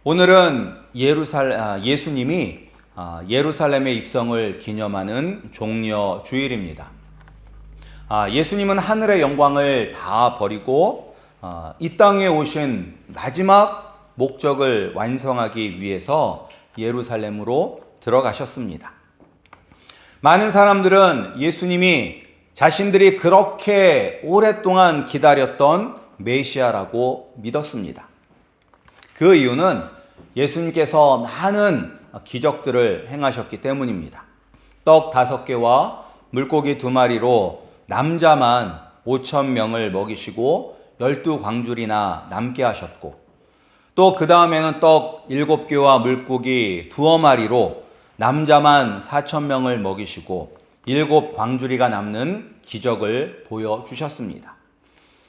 오늘은 예수님이 예루살렘의 입성을 기념하는 종려 주일입니다. 예수님은 하늘의 영광을 다 버리고 이 땅에 오신 마지막 목적을 완성하기 위해서 예루살렘으로 들어가셨습니다. 많은 사람들은 예수님이 자신들이 그렇게 오랫동안 기다렸던 메시아라고 믿었습니다. 그 이유는 예수님께서 많은 기적들을 행하셨기 때문입니다. 떡 5개와 물고기 2마리로 남자만 5,000명을 먹이시고 12광줄이나 남게 하셨고, 또 그 다음에는 떡 7개와 물고기 2어마리로 남자만 4,000명을 먹이시고 7광줄이가 남는 기적을 보여주셨습니다.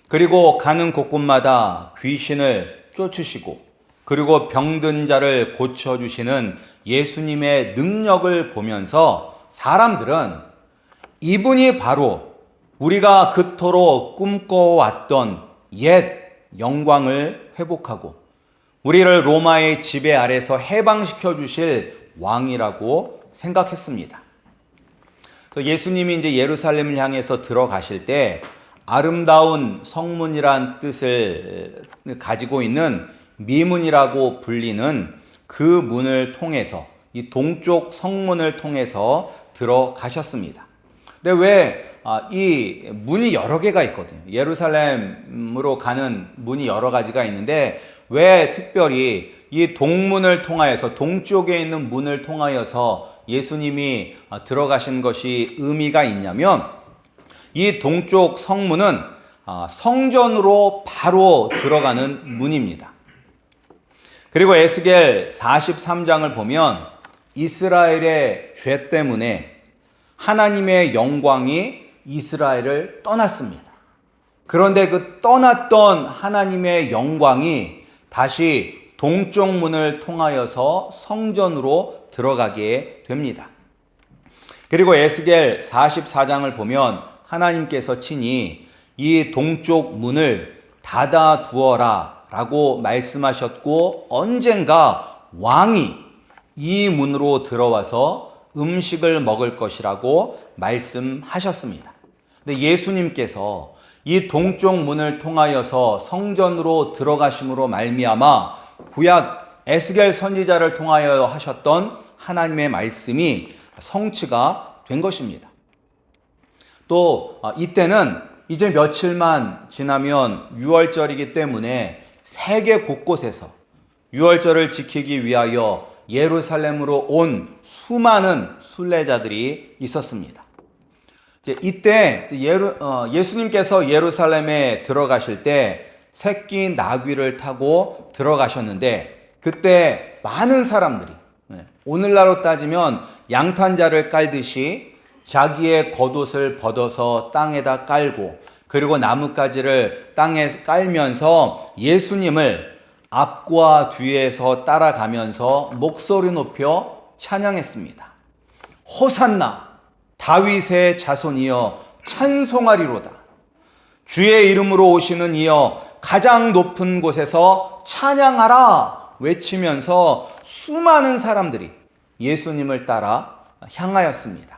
그리고 가는 곳곳마다 귀신을 쫓으시고, 그리고 병든 자를 고쳐주시는 예수님의 능력을 보면서 사람들은 이분이 바로 우리가 그토록 꿈꿔왔던 옛 영광을 회복하고 우리를 로마의 지배 아래서 해방시켜 주실 왕이라고 생각했습니다. 예수님이 이제 예루살렘을 향해서 들어가실 때 아름다운 성문이란 뜻을 가지고 있는 미문이라고 불리는 그 문을 통해서, 이 동쪽 성문을 통해서 들어가셨습니다. 근데 왜 이 문이 여러 개가 있거든요. 예루살렘으로 가는 문이 여러 가지가 있는데 왜 특별히 이 동문을 통하여서, 동쪽에 있는 문을 통하여서 예수님이 들어가신 것이 의미가 있냐면, 이 동쪽 성문은 성전으로 바로 들어가는 문입니다. 그리고 에스겔 43장을 보면 이스라엘의 죄 때문에 하나님의 영광이 이스라엘을 떠났습니다. 그런데 그 떠났던 하나님의 영광이 다시 동쪽 문을 통하여서 성전으로 들어가게 됩니다. 그리고 에스겔 44장을 보면 하나님께서 친히 이 동쪽 문을 닫아 두어라 라고 말씀하셨고, 언젠가 왕이 이 문으로 들어와서 음식을 먹을 것이라고 말씀하셨습니다. 근데 예수님께서 이 동쪽 문을 통하여서 성전으로 들어가심으로 말미암아 구약 에스겔 선지자를 통하여 하셨던 하나님의 말씀이 성취가 된 것입니다. 또 이때는 이제 며칠만 지나면 유월절이기 때문에 세계 곳곳에서 유월절을 지키기 위하여 예루살렘으로 온 수많은 순례자들이 있었습니다. 이때 예수님께서 예루살렘에 들어가실 때 새끼 나귀를 타고 들어가셨는데, 그때 많은 사람들이 오늘날로 따지면 양탄자를 깔듯이 자기의 겉옷을 벗어서 땅에다 깔고, 그리고 나뭇가지를 땅에 깔면서 예수님을 앞과 뒤에서 따라가면서 목소리 높여 찬양했습니다. 호산나 다윗의 자손이여 찬송하리로다. 주의 이름으로 오시는 이여 가장 높은 곳에서 찬양하라 외치면서 수많은 사람들이 예수님을 따라 향하였습니다.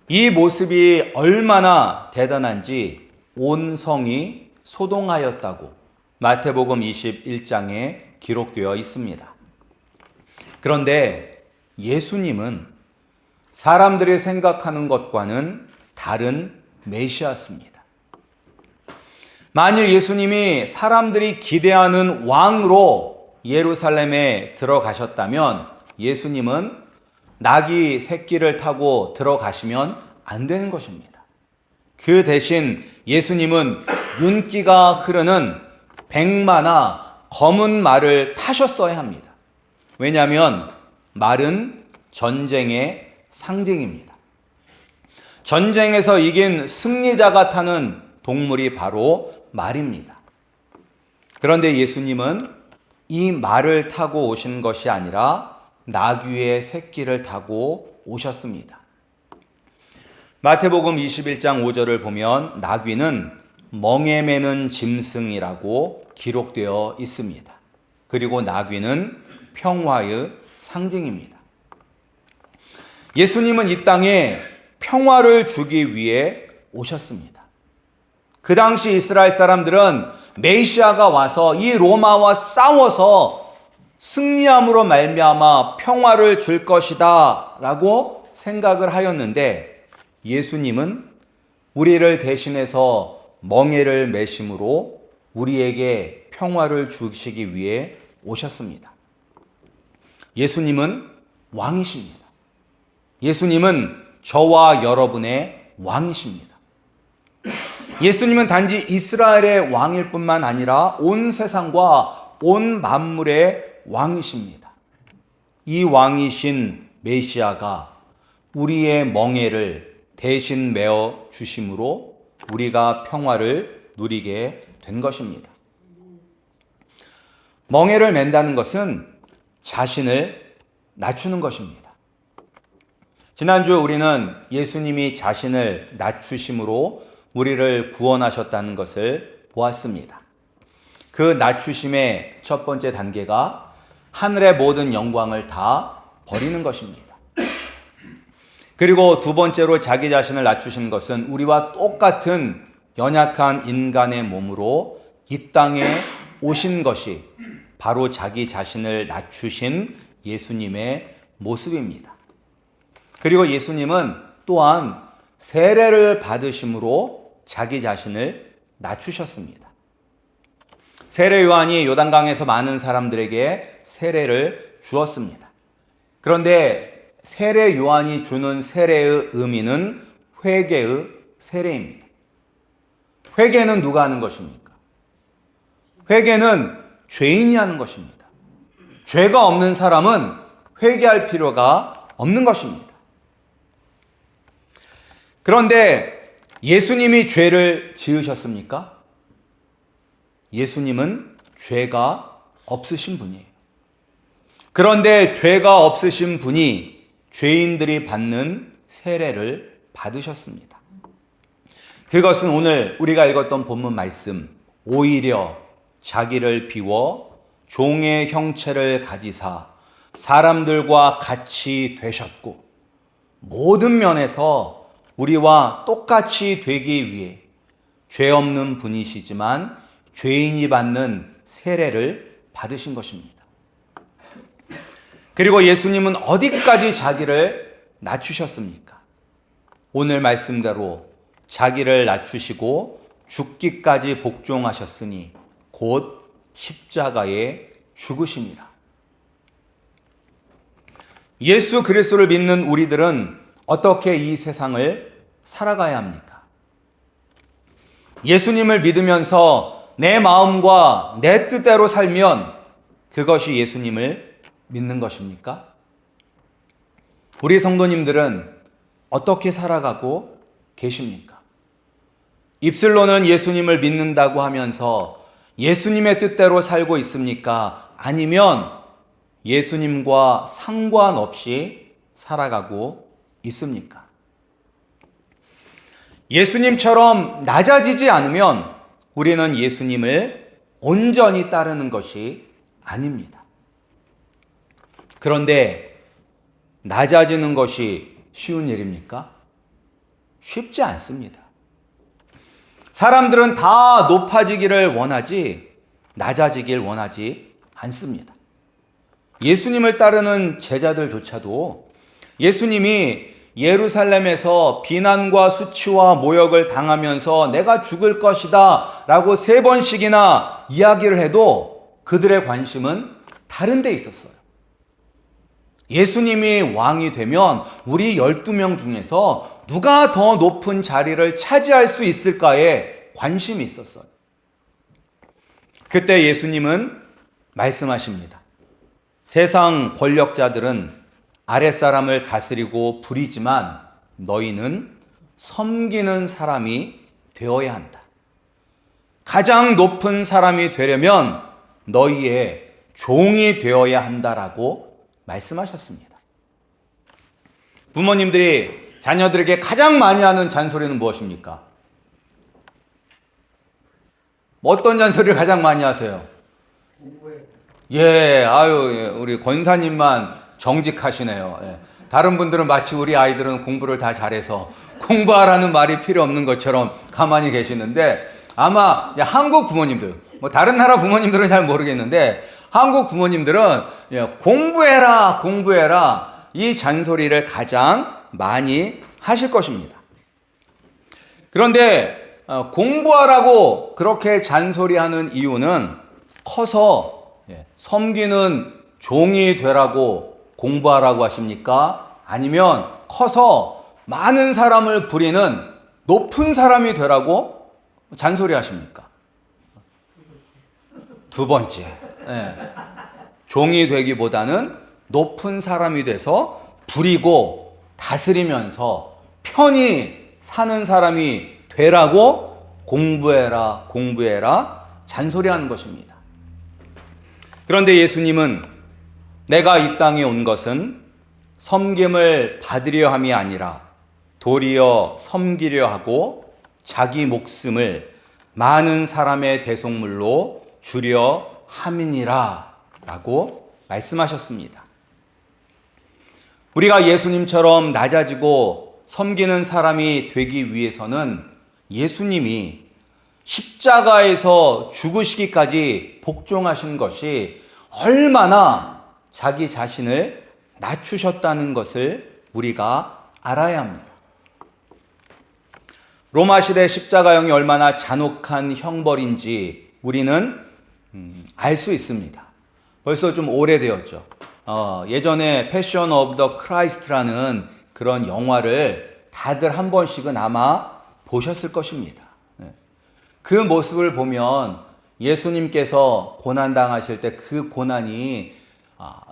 이 모습이 얼마나 대단한지 온 성이 소동하였다고 마태복음 21장에 기록되어 있습니다. 그런데 예수님은 사람들이 생각하는 것과는 다른 메시아였습니다. 만일 예수님이 사람들이 기대하는 왕으로 예루살렘에 들어가셨다면 예수님은 나귀 새끼를 타고 들어가시면 안 되는 것입니다. 그 대신 예수님은 윤기가 흐르는 백마나 검은 말을 타셨어야 합니다. 왜냐하면 말은 전쟁의 상징입니다. 전쟁에서 이긴 승리자가 타는 동물이 바로 말입니다. 그런데 예수님은 이 말을 타고 오신 것이 아니라 나귀의 새끼를 타고 오셨습니다. 마태복음 21장 5절을 보면 나귀는 멍에 매는 짐승이라고 기록되어 있습니다. 그리고 나귀는 평화의 상징입니다. 예수님은 이 땅에 평화를 주기 위해 오셨습니다. 그 당시 이스라엘 사람들은 메시아가 와서 이 로마와 싸워서 승리함으로 말미암아 평화를 줄 것이다 라고 생각을 하였는데, 예수님은 우리를 대신해서 멍에를 매심으로 우리에게 평화를 주시기 위해 오셨습니다. 예수님은 왕이십니다. 예수님은 저와 여러분의 왕이십니다. 예수님은 단지 이스라엘의 왕일 뿐만 아니라 온 세상과 온 만물의 왕이십니다. 이 왕이신 메시아가 우리의 멍에를 대신 메어 주심으로 우리가 평화를 누리게 된 것입니다. 멍에를 맨다는 것은 자신을 낮추는 것입니다. 지난주에 우리는 예수님이 자신을 낮추심으로 우리를 구원하셨다는 것을 보았습니다. 그 낮추심의 첫 번째 단계가 하늘의 모든 영광을 다 버리는 것입니다. 그리고 두 번째로 자기 자신을 낮추신 것은 우리와 똑같은 연약한 인간의 몸으로 이 땅에 오신 것이 바로 자기 자신을 낮추신 예수님의 모습입니다. 그리고 예수님은 또한 세례를 받으심으로 자기 자신을 낮추셨습니다. 세례 요한이 요단강에서 많은 사람들에게 세례를 주었습니다. 그런데 세례 요한이 주는 세례의 의미는 회개의 세례입니다. 회개는 누가 하는 것입니까? 회개는 죄인이 하는 것입니다. 죄가 없는 사람은 회개할 필요가 없는 것입니다. 그런데 예수님이 죄를 지으셨습니까? 예수님은 죄가 없으신 분이에요. 그런데 죄가 없으신 분이 죄인들이 받는 세례를 받으셨습니다. 그것은 오늘 우리가 읽었던 본문 말씀, 오히려 자기를 비워 종의 형체를 가지사 사람들과 같이 되셨고, 모든 면에서 우리와 똑같이 되기 위해 죄 없는 분이시지만 죄인이 받는 세례를 받으신 것입니다. 그리고 예수님은 어디까지 자기를 낮추셨습니까? 오늘 말씀대로 자기를 낮추시고 죽기까지 복종하셨으니 곧 십자가에 죽으심이라. 예수 그리스도를 믿는 우리들은 어떻게 이 세상을 살아가야 합니까? 예수님을 믿으면서 내 마음과 내 뜻대로 살면 그것이 예수님을 믿는 것입니까? 우리 성도님들은 어떻게 살아가고 계십니까? 입술로는 예수님을 믿는다고 하면서 예수님의 뜻대로 살고 있습니까? 아니면 예수님과 상관없이 살아가고 있습니까? 예수님처럼 낮아지지 않으면 우리는 예수님을 온전히 따르는 것이 아닙니다. 그런데 낮아지는 것이 쉬운 일입니까? 쉽지 않습니다. 사람들은 다 높아지기를 원하지 낮아지길 원하지 않습니다. 예수님을 따르는 제자들조차도 예수님이 예루살렘에서 비난과 수치와 모욕을 당하면서 내가 죽을 것이다 라고 3번씩이나 이야기를 해도 그들의 관심은 다른 데 있었어요. 예수님이 왕이 되면 우리 12명 중에서 누가 더 높은 자리를 차지할 수 있을까에 관심이 있었어요. 그때 예수님은 말씀하십니다. 세상 권력자들은 아랫사람을 다스리고 부리지만 너희는 섬기는 사람이 되어야 한다. 가장 높은 사람이 되려면 너희의 종이 되어야 한다라고 말씀하셨습니다. 부모님들이 자녀들에게 가장 많이 하는 잔소리는 무엇입니까? 어떤 잔소리를 가장 많이 하세요? 예, 아유, 예, 우리 권사님만 정직하시네요. 예. 다른 분들은 마치 우리 아이들은 공부를 다 잘해서 공부하라는 말이 필요 없는 것처럼 가만히 계시는데, 아마 한국 부모님들, 뭐 다른 나라 부모님들은 잘 모르겠는데 한국 부모님들은 공부해라, 공부해라 이 잔소리를 가장 많이 하실 것입니다. 그런데 공부하라고 그렇게 잔소리하는 이유는 커서 섬기는 종이 되라고 공부하라고 하십니까? 아니면 커서 많은 사람을 부리는 높은 사람이 되라고 잔소리 하십니까? 두 번째. 종이 되기보다는 높은 사람이 돼서 부리고 다스리면서 편히 사는 사람이 되라고 공부해라, 공부해라 잔소리하는 것입니다. 그런데 예수님은 내가 이 땅에 온 것은 섬김을 받으려 함이 아니라 도리어 섬기려 하고 자기 목숨을 많은 사람의 대속물로 주려 함이니라 라고 말씀하셨습니다. 우리가 예수님처럼 낮아지고 섬기는 사람이 되기 위해서는 예수님이 십자가에서 죽으시기까지 복종하신 것이 얼마나 자기 자신을 낮추셨다는 것을 우리가 알아야 합니다. 로마 시대 십자가형이 얼마나 잔혹한 형벌인지 우리는 알 수 있습니다. 벌써 좀 오래되었죠. 예전에 패션 오브 더 크라이스트라는 그런 영화를 다들 한 번씩은 아마 보셨을 것입니다. 그 모습을 보면 예수님께서 고난당하실 때 그 고난이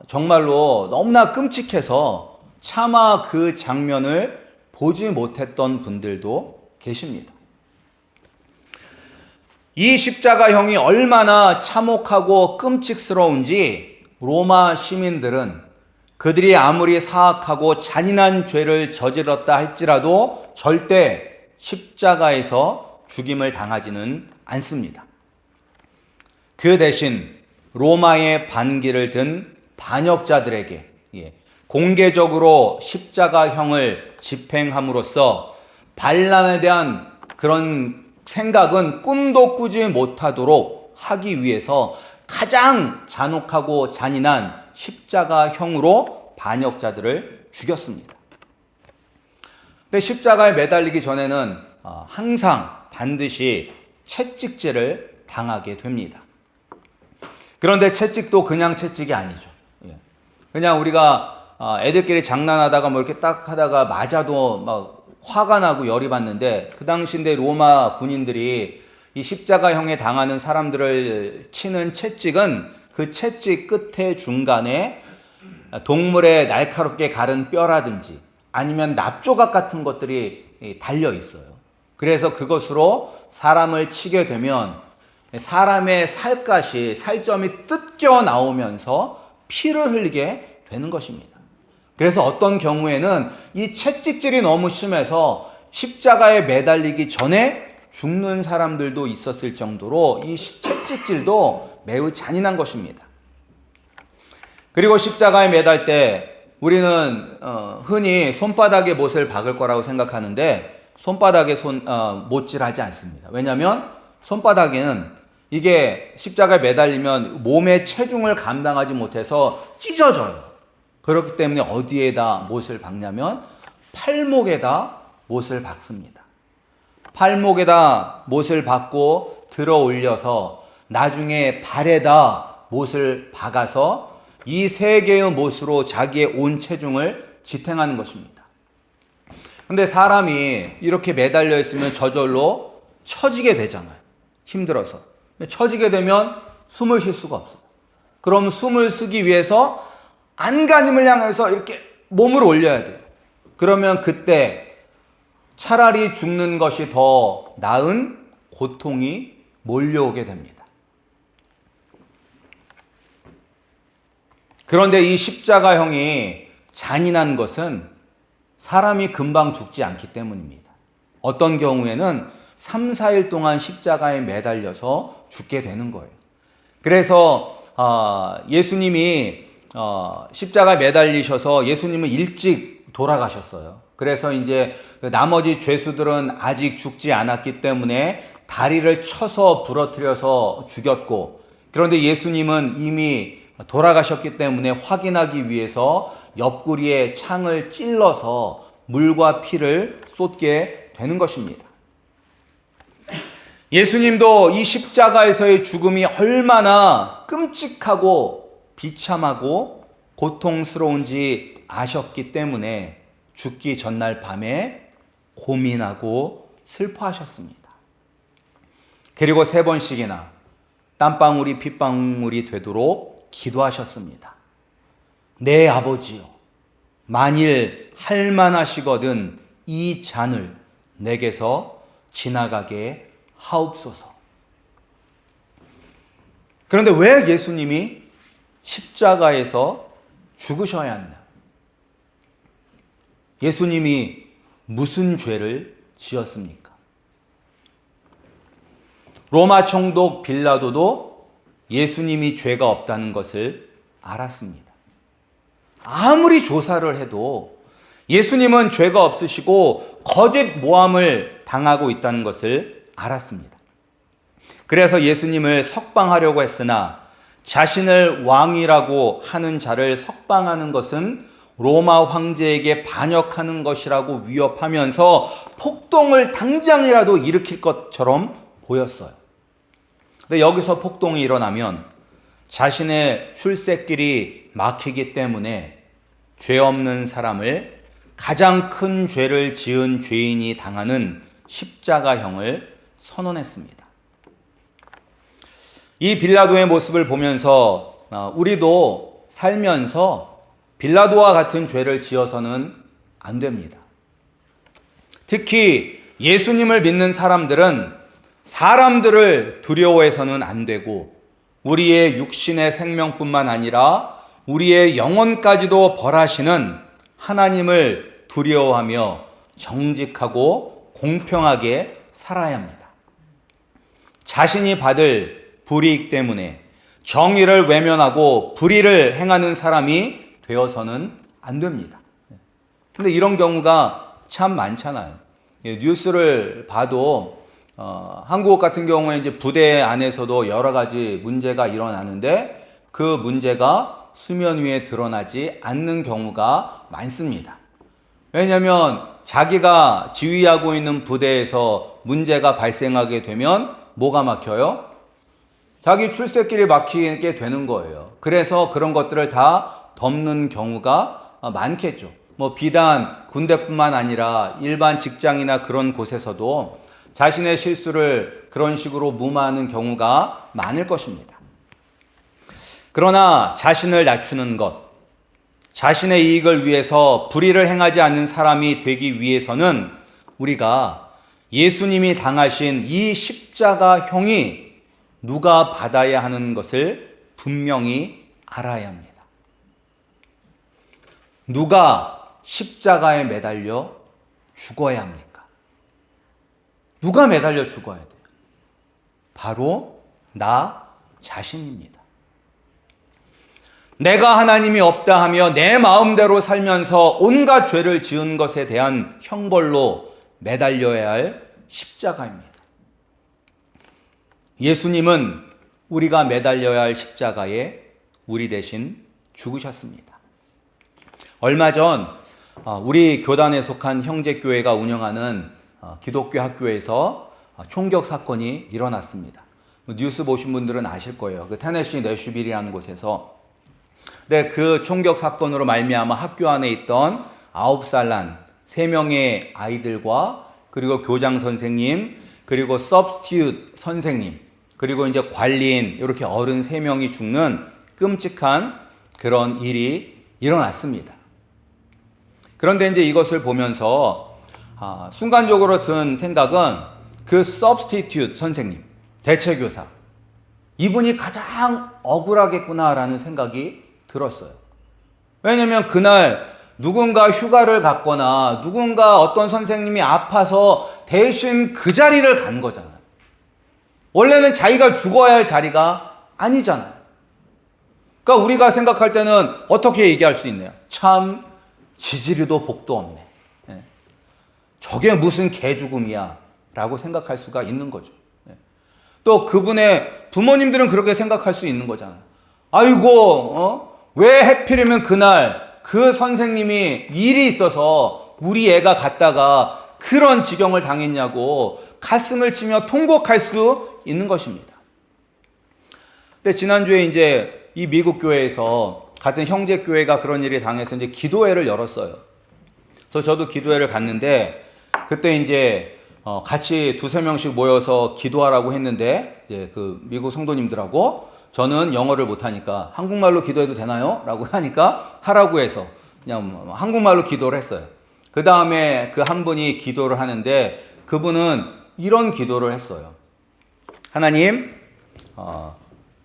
정말로 너무나 끔찍해서 차마 그 장면을 보지 못했던 분들도 계십니다. 이 십자가형이 얼마나 참혹하고 끔찍스러운지 로마 시민들은 그들이 아무리 사악하고 잔인한 죄를 저질렀다 할지라도 절대 십자가에서 죽임을 당하지는 않습니다. 그 대신 로마의 반기를 든 반역자들에게 공개적으로 십자가형을 집행함으로써 반란에 대한 그런 생각은 꿈도 꾸지 못하도록 하기 위해서 가장 잔혹하고 잔인한 십자가형으로 반역자들을 죽였습니다. 근데 십자가에 매달리기 전에는 항상 반드시 채찍질을 당하게 됩니다. 그런데 채찍도 그냥 채찍이 아니죠. 그냥 우리가 애들끼리 장난하다가 뭐 이렇게 딱 하다가 맞아도 막 화가 나고 열이 받는데, 그 당시인데 로마 군인들이 이 십자가형에 당하는 사람들을 치는 채찍은 그 채찍 끝에 중간에 동물의 날카롭게 가른 뼈라든지 아니면 납조각 같은 것들이 달려 있어요. 그래서 그것으로 사람을 치게 되면 사람의 살갗이, 살점이 뜯겨 나오면서 피를 흘리게 되는 것입니다. 그래서 어떤 경우에는 이 채찍질이 너무 심해서 십자가에 매달리기 전에 죽는 사람들도 있었을 정도로 이 채찍질도 매우 잔인한 것입니다. 그리고 십자가에 매달 때 우리는 흔히 손바닥에 못을 박을 거라고 생각하는데 손바닥에 못질하지 않습니다. 왜냐하면 손바닥에는 이게 십자가에 매달리면 몸의 체중을 감당하지 못해서 찢어져요. 그렇기 때문에 어디에다 못을 박냐면 팔목에다 못을 박습니다. 팔목에다 못을 박고 들어 올려서 나중에 발에다 못을 박아서 이 세 개의 못으로 자기의 온 체중을 지탱하는 것입니다. 근데 사람이 이렇게 매달려 있으면 저절로 처지게 되잖아요. 힘들어서. 처지게 되면 숨을 쉴 수가 없어요. 그럼 숨을 쉬기 위해서 안간힘을 향해서 이렇게 몸을 올려야 돼요. 그러면 그때 차라리 죽는 것이 더 나은 고통이 몰려오게 됩니다. 그런데 이 십자가형이 잔인한 것은 사람이 금방 죽지 않기 때문입니다. 어떤 경우에는 3, 4일 동안 십자가에 매달려서 죽게 되는 거예요. 그래서 예수님이 십자가에 매달리셔서 예수님은 일찍 돌아가셨어요. 그래서 이제 나머지 죄수들은 아직 죽지 않았기 때문에 다리를 쳐서 부러뜨려서 죽였고, 그런데 예수님은 이미 돌아가셨기 때문에 확인하기 위해서 옆구리에 창을 찔러서 물과 피를 쏟게 되는 것입니다. 예수님도 이 십자가에서의 죽음이 얼마나 끔찍하고 비참하고 고통스러운지 아셨기 때문에 죽기 전날 밤에 고민하고 슬퍼하셨습니다. 그리고 3번씩이나 땀방울이 핏방울이 되도록 기도하셨습니다. 내 아버지여, 만일 할만하시거든 이 잔을 내게서 지나가게 하옵소서. 그런데 왜 예수님이 십자가에서 죽으셔야 했나? 예수님이 무슨 죄를 지었습니까? 로마 총독 빌라도도 예수님이 죄가 없다는 것을 알았습니다. 아무리 조사를 해도 예수님은 죄가 없으시고 거짓 모함을 당하고 있다는 것을 알았습니다. 그래서 예수님을 석방하려고 했으나 자신을 왕이라고 하는 자를 석방하는 것은 로마 황제에게 반역하는 것이라고 위협하면서 폭동을 당장이라도 일으킬 것처럼 보였어요. 근데 여기서 폭동이 일어나면 자신의 출세길이 막히기 때문에 죄 없는 사람을 가장 큰 죄를 지은 죄인이 당하는 십자가형을 선언했습니다. 이 빌라도의 모습을 보면서 우리도 살면서 빌라도와 같은 죄를 지어서는 안 됩니다. 특히 예수님을 믿는 사람들은 사람들을 두려워해서는 안 되고 우리의 육신의 생명뿐만 아니라 우리의 영혼까지도 벌하시는 하나님을 두려워하며 정직하고 공평하게 살아야 합니다. 자신이 받을 불이익 때문에 정의를 외면하고 불의를 행하는 사람이 되어서는 안 됩니다. 근데 이런 경우가 참 많잖아요. 뉴스를 봐도 한국 같은 경우에 이제 부대 안에서도 여러 가지 문제가 일어나는데 그 문제가 수면 위에 드러나지 않는 경우가 많습니다. 왜냐하면 자기가 지휘하고 있는 부대에서 문제가 발생하게 되면 뭐가 막혀요? 자기 출세길이 막히게 되는 거예요. 그래서 그런 것들을 다 덮는 경우가 많겠죠. 비단 군대뿐만 아니라 일반 직장이나 그런 곳에서도 자신의 실수를 그런 식으로 무마하는 경우가 많을 것입니다. 그러나 자신을 낮추는 것, 자신의 이익을 위해서 불의를 행하지 않는 사람이 되기 위해서는 우리가 예수님이 당하신 이 십자가형이 누가 받아야 하는 것을 분명히 알아야 합니다. 누가 십자가에 매달려 죽어야 합니까? 누가 매달려 죽어야 돼요? 바로 나 자신입니다. 내가 하나님이 없다 하며 내 마음대로 살면서 온갖 죄를 지은 것에 대한 형벌로 매달려야 할 십자가입니다. 예수님은 우리가 매달려야 할 십자가에 우리 대신 죽으셨습니다. 얼마 전 우리 교단에 속한 형제교회가 운영하는 기독교 학교에서 총격 사건이 일어났습니다. 뉴스 보신 분들은 아실 거예요. 그 테네시 내슈빌이라는 곳에서 그 총격 사건으로 말미암아 학교 안에 있던 9살 난 3명의 아이들과 그리고 교장 선생님 그리고 서브스티튜트 선생님 그리고 이제 관리인 이렇게 어른 3명이 죽는 끔찍한 그런 일이 일어났습니다. 그런데 이제 이것을 보면서 순간적으로 든 생각은 그 서브스티튜트 선생님, 대체교사 이분이 가장 억울하겠구나라는 생각이 들었어요. 왜냐하면 그날 누군가 휴가를 갔거나 누군가 어떤 선생님이 아파서 대신 그 자리를 간 거잖아요. 원래는 자기가 죽어야 할 자리가 아니잖아요. 그러니까 우리가 생각할 때는 어떻게 얘기할 수 있나요? 참 지지리도 복도 없네. 예. 저게 무슨 개죽음이야 라고 생각할 수가 있는 거죠. 예. 또 그분의 부모님들은 그렇게 생각할 수 있는 거잖아요. 아이고 왜 하필이면 그날 그 선생님이 일이 있어서 우리 애가 갔다가 그런 지경을 당했냐고 가슴을 치며 통곡할 수 있는 것입니다. 근데 지난주에 이제 이 미국 교회에서 같은 형제 교회가 그런 일이 당해서 이제 기도회를 열었어요. 그래서 저도 기도회를 갔는데 그때 이제 같이 두세 명씩 모여서 기도하라고 했는데 이제 그 미국 성도님들하고 저는 영어를 못하니까 한국말로 기도해도 되나요? 라고 하니까 하라고 해서 그냥 한국말로 기도를 했어요. 그 다음에 그 한 분이 기도를 하는데 그분은 이런 기도를 했어요. 하나님,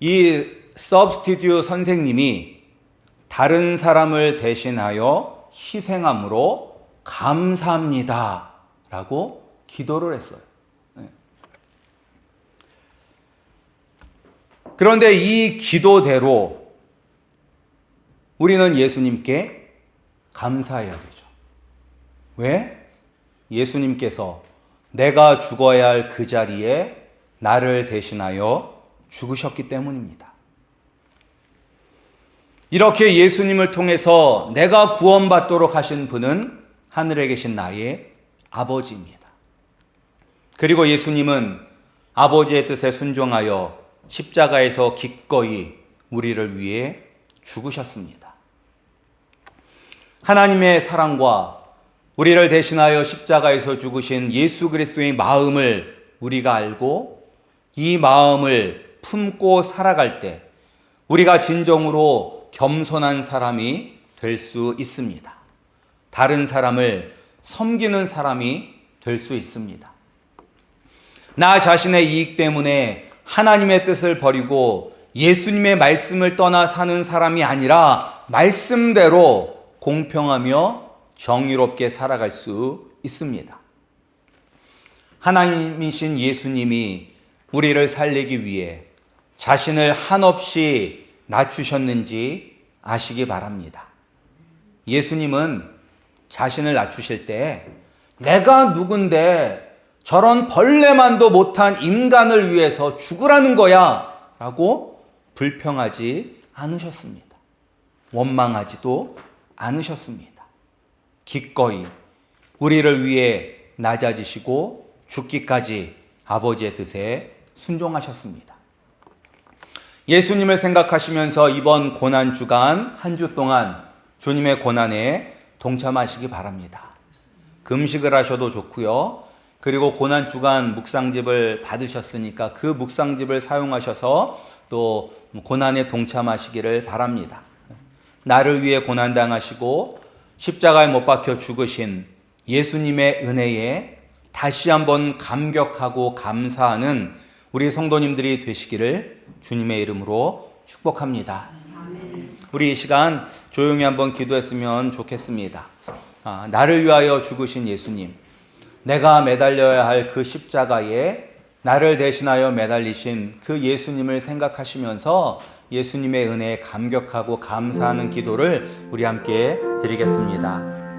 이 substitute 선생님이 다른 사람을 대신하여 희생함으로 감사합니다 라고 기도를 했어요. 그런데 이 기도대로 우리는 예수님께 감사해야 되죠. 왜? 예수님께서 내가 죽어야 할 그 자리에 나를 대신하여 죽으셨기 때문입니다. 이렇게 예수님을 통해서 내가 구원받도록 하신 분은 하늘에 계신 나의 아버지입니다. 그리고 예수님은 아버지의 뜻에 순종하여 십자가에서 기꺼이 우리를 위해 죽으셨습니다. 하나님의 사랑과 우리를 대신하여 십자가에서 죽으신 예수 그리스도의 마음을 우리가 알고 이 마음을 품고 살아갈 때 우리가 진정으로 겸손한 사람이 될 수 있습니다. 다른 사람을 섬기는 사람이 될 수 있습니다. 나 자신의 이익 때문에 하나님의 뜻을 버리고 예수님의 말씀을 떠나 사는 사람이 아니라 말씀대로 공평하며 정의롭게 살아갈 수 있습니다. 하나님이신 예수님이 우리를 살리기 위해 자신을 한없이 낮추셨는지 아시기 바랍니다. 예수님은 자신을 낮추실 때 내가 누군데 저런 벌레만도 못한 인간을 위해서 죽으라는 거야 라고 불평하지 않으셨습니다. 원망하지도 않으셨습니다. 기꺼이 우리를 위해 낮아지시고 죽기까지 아버지의 뜻에 순종하셨습니다. 예수님을 생각하시면서 이번 고난주간 한 주 동안 주님의 고난에 동참하시기 바랍니다. 금식을 하셔도 좋고요. 그리고 고난주간 묵상집을 받으셨으니까 그 묵상집을 사용하셔서 또 고난에 동참하시기를 바랍니다. 나를 위해 고난당하시고 십자가에 못 박혀 죽으신 예수님의 은혜에 다시 한번 감격하고 감사하는 우리 성도님들이 되시기를 주님의 이름으로 축복합니다. 우리 이 시간 조용히 한번 기도했으면 좋겠습니다. 나를 위하여 죽으신 예수님, 내가 매달려야 할 그 십자가에 나를 대신하여 매달리신 그 예수님을 생각하시면서 예수님의 은혜에 감격하고 감사하는 기도를 우리 함께 드리겠습니다.